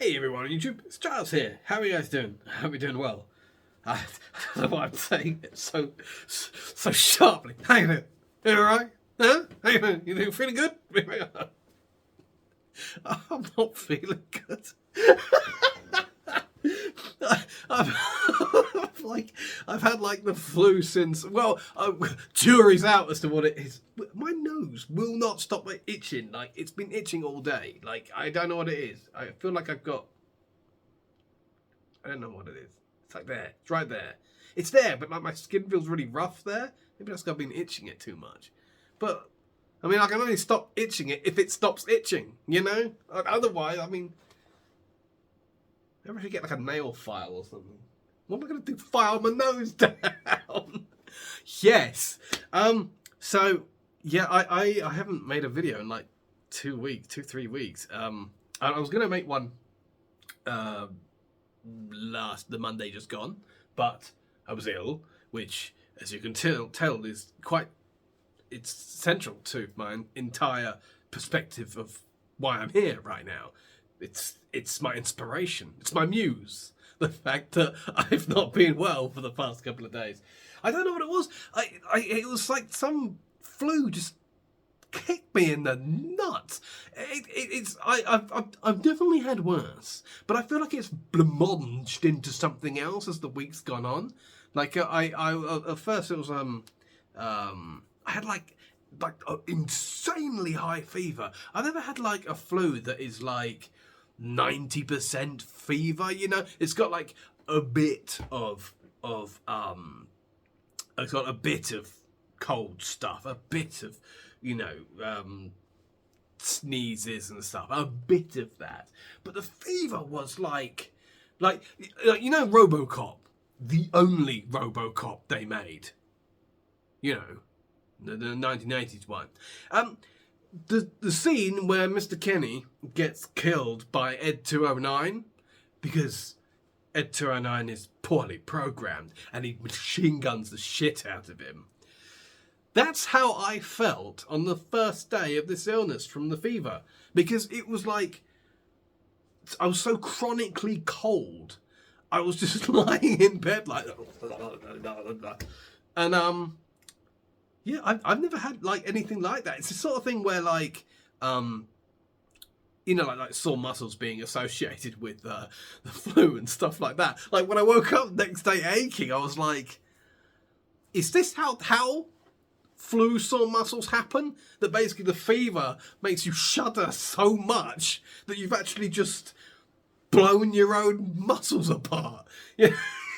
Hey everyone on YouTube, it's Giles here. How are you guys doing? I hope you're doing well. I don't know why I'm saying it so sharply. How you doing? You alright? Huh? How you doing? You feeling good? I'm not feeling good. I've had like the flu since, jury's out as to what it is. My nose will not stop itching. Like, it's been itching all day. Like, I don't know what it is. I feel like I don't know what it is. It's like there. It's right there. It's there, but like my skin feels really rough there. Maybe that's because I've been itching it too much. But, I mean, I can only stop itching it if it stops itching, you know? Otherwise, I mean, maybe I should get like a nail file or something. What am I going to do? File my nose down? Yes. So, yeah, I haven't made a video in like 3 weeks. I was going to make one the Monday just gone, but I was ill, which, as you can tell is it's central to my entire perspective of why I'm here right now. It's my inspiration. It's my muse. The fact that I've not been well for the past couple of days. I don't know what it was. It was like some flu just kicked me in the nuts. I've definitely had worse, but I feel like it's blanched into something else as the week's gone on. Like at first it was I had like an insanely high fever. I've never had like a flu that is like 90% fever, you know. It's got like a bit of it's got a bit of cold stuff, a bit of, you know, sneezes and stuff, a bit of that. But the fever was like you know, RoboCop, the only RoboCop they made, you know, the 1980s one. The scene where Mr. Kenny gets killed by Ed 209 because Ed 209 is poorly programmed and he machine guns the shit out of him. That's how I felt on the first day of this illness from the fever, because it was like I was so chronically cold. I was just lying in bed like, and yeah, I've never had like anything like that. It's the sort of thing where like, you know, like sore muscles being associated with the flu and stuff like that. Like when I woke up the next day aching, I was like, is this how flu sore muscles happen? That basically the fever makes you shudder so much that you've actually just blown your own muscles apart. Yeah,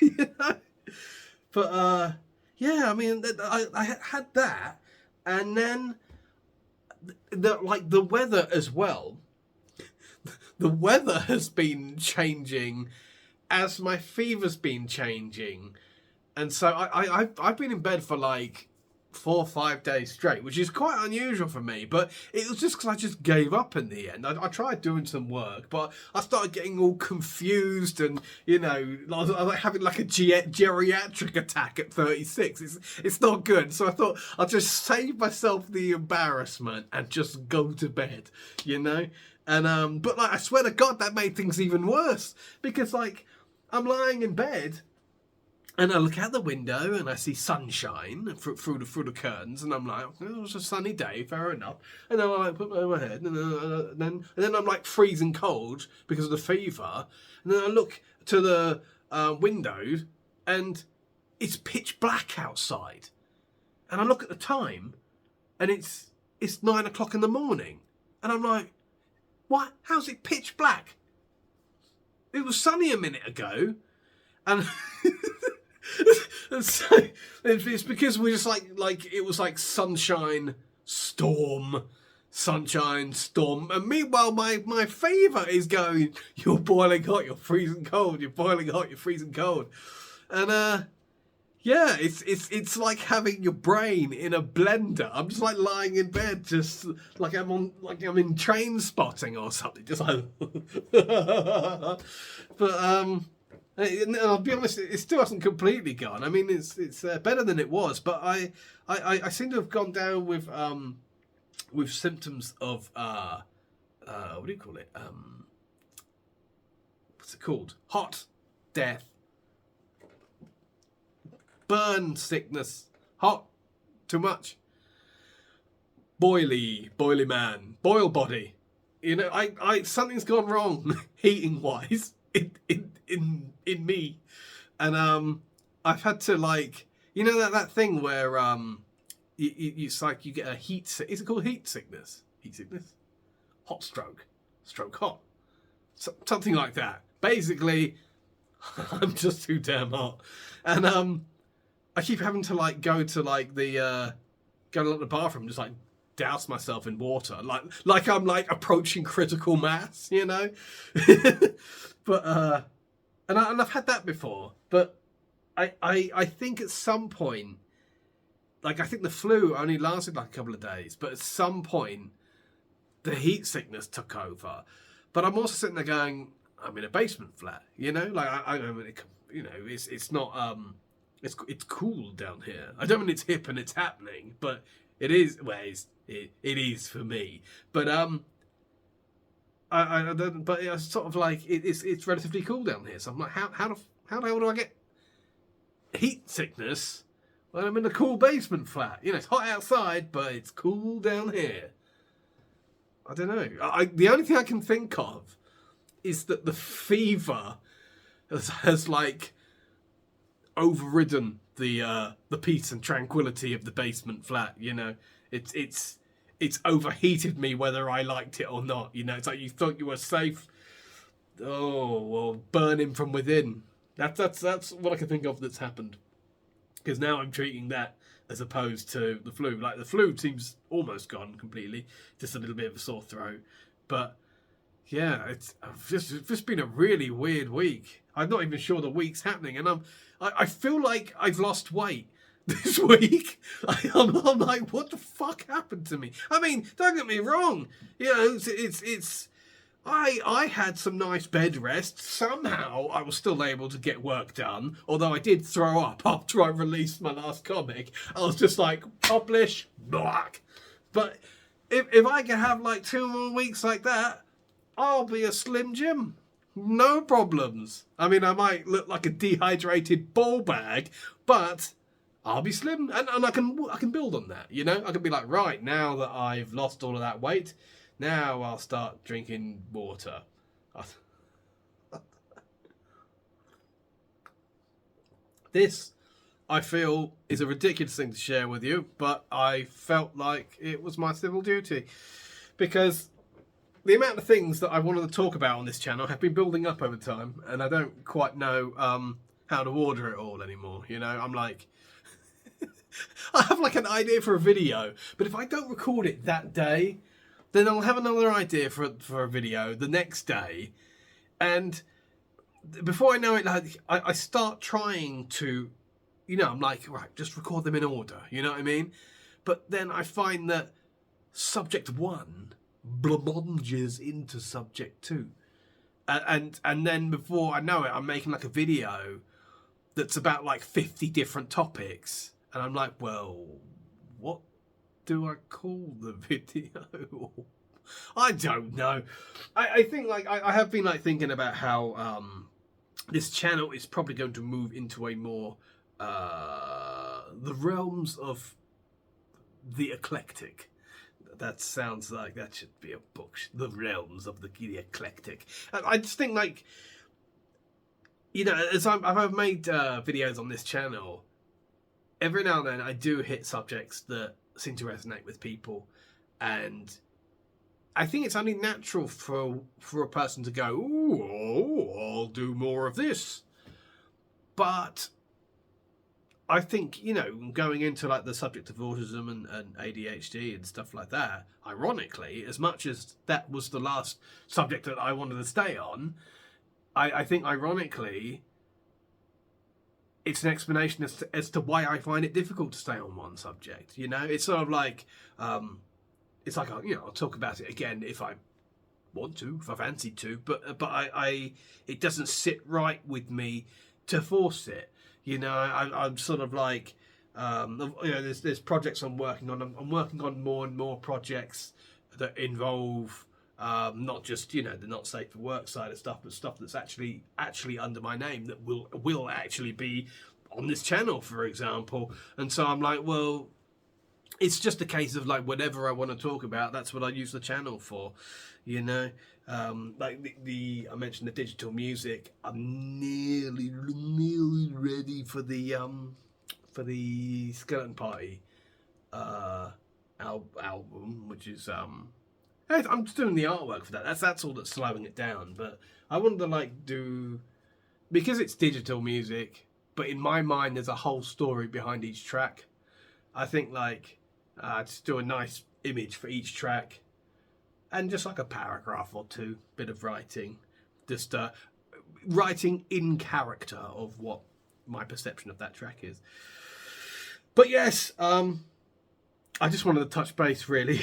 you know? But yeah, I mean, I had that, and then the weather as well. The weather has been changing as my fever's been changing, and so I've been in bed for like 4 or 5 days straight, which is quite unusual for me, but it was just because I just gave up in the end. I tried doing some work, but I started getting all confused, and, you know, I was like having like a geriatric attack at 36. It's not good, so I thought I'll just save myself the embarrassment and just go to bed, you know? And, but like, I swear to God, that made things even worse, because like, I'm lying in bed, and I look out the window and I see sunshine through the curtains, and I'm like, oh, it was a sunny day, fair enough. And then I like put my head, and then I'm like freezing cold because of the fever. And then I look to the window, and it's pitch black outside. And I look at the time, and it's 9 o'clock in the morning, and I'm like, what? How's it pitch black? It was sunny a minute ago, and. So, it's because we just like it was like sunshine, storm, and meanwhile my fever is going, you're boiling hot, you're freezing cold, you're boiling hot, you're freezing cold. And yeah, it's like having your brain in a blender. I'm just like lying in bed, just like I'm in Train Spotting or something, just like but and I'll be honest, it still hasn't completely gone. I mean, it's better than it was, but I seem to have gone down with symptoms of what do you call it? it called? Hot, death, burn, sickness, hot, too much, boily man, boil body. You know, I something's gone wrong heating wise in me, and I've had to, like, you know, that thing where it's like you get a heat. Is it called heat sickness? Heat sickness, hot stroke, stroke hot, something like that. Basically, I'm just too damn hot, and I keep having to, like, go to the bathroom, just like douse myself in water, like I'm like approaching critical mass, you know. But and I've had that before, but I think at some point, like, I think the flu only lasted like a couple of days, but at some point the heat sickness took over. But I'm also sitting there going, I'm in a basement flat, you know, like I mean, you know, it's not it's cool down here. I don't mean it's hip and it's happening, but it is. Well, it is for me. But I don't. But it's sort of like it's relatively cool down here. So I'm like, how the hell do I get heat sickness when I'm in a cool basement flat? You know, it's hot outside, but it's cool down here. I don't know. The only thing I can think of is that the fever has like overridden the peace and tranquility of the basement flat. You know, it's overheated me whether I liked it or not. You know, it's like you thought you were safe. Oh, well, burning from within. That's what I can think of that's happened. Because now I'm treating that as opposed to the flu. Like, the flu seems almost gone completely, just a little bit of a sore throat. But yeah, it's just been a really weird week. I'm not even sure the week's happening, and I feel like I've lost weight this week. I'm like, what the fuck happened to me? I mean, don't get me wrong. You know, I had some nice bed rest. Somehow I was still able to get work done, although I did throw up after I released my last comic. I was just like, publish, black. But if I can have like 2 more weeks like that, I'll be a Slim Jim. No problems. I mean, I might look like a dehydrated ball bag, but I'll be slim, and I can build on that, you know? I can be like, right, now that I've lost all of that weight, now I'll start drinking water. This, I feel, is a ridiculous thing to share with you, but I felt like it was my civil duty. Because the amount of things that I wanted to talk about on this channel have been building up over time, and I don't quite know how to order it all anymore, you know? I'm like, I have like an idea for a video, but if I don't record it that day, then I'll have another idea for a video the next day, and before I know it, like, I start trying to, you know, I'm like, right, just record them in order, you know what I mean? But then I find that subject 1 blamonges into subject 2, and then before I know it, I'm making like a video that's about like 50 different topics, and I'm like, well, what do I call the video? I don't know. I think, like, I have been like thinking about how this channel is probably going to move into a more the realms of the eclectic. That sounds like that should be a book. The realms of the eclectic. I just think, like, you know, as I've made videos on this channel, every now and then I do hit subjects that seem to resonate with people, and I think it's only natural for a person to go, ooh, I'll do more of this. But I think, you know, going into like the subject of autism and ADHD and stuff like that, ironically, as much as that was the last subject that I wanted to stay on, I think ironically it's an explanation as to why I find it difficult to stay on one subject. You know, it's sort of like, it's like, you know, I'll talk about it again if I want to, if I fancy to, but I it doesn't sit right with me to force it. You know, I'm sort of like, you know, there's projects I'm working on. I'm working on more and more projects that involve Not just, you know, the not safe for work side of stuff, but stuff that's actually under my name that will actually be on this channel, for example. And so I'm like, well, it's just a case of like whatever I want to talk about, that's what I use the channel for, you know. Like I mentioned the digital music. I'm nearly ready for the Skeleton Party album, which is I'm just doing the artwork for that. That's all that's slowing it down. But I wanted to like do, because it's digital music, but in my mind there's a whole story behind each track. I think like just do a nice image for each track, and just like a paragraph or two, bit of writing, just writing in character of what my perception of that track is. But yes, I just wanted to touch base really.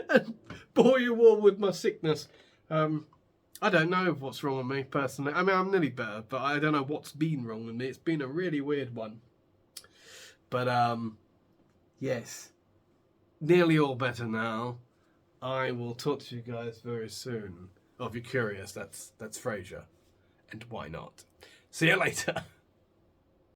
and bore you all with my sickness. I don't know what's wrong with me personally. I mean, I'm nearly better, but I don't know what's been wrong with me. It's been a really weird one. But yes, nearly all better now. I will talk to you guys very soon. Oh, if you're curious, that's Frasier, and why not? See you later.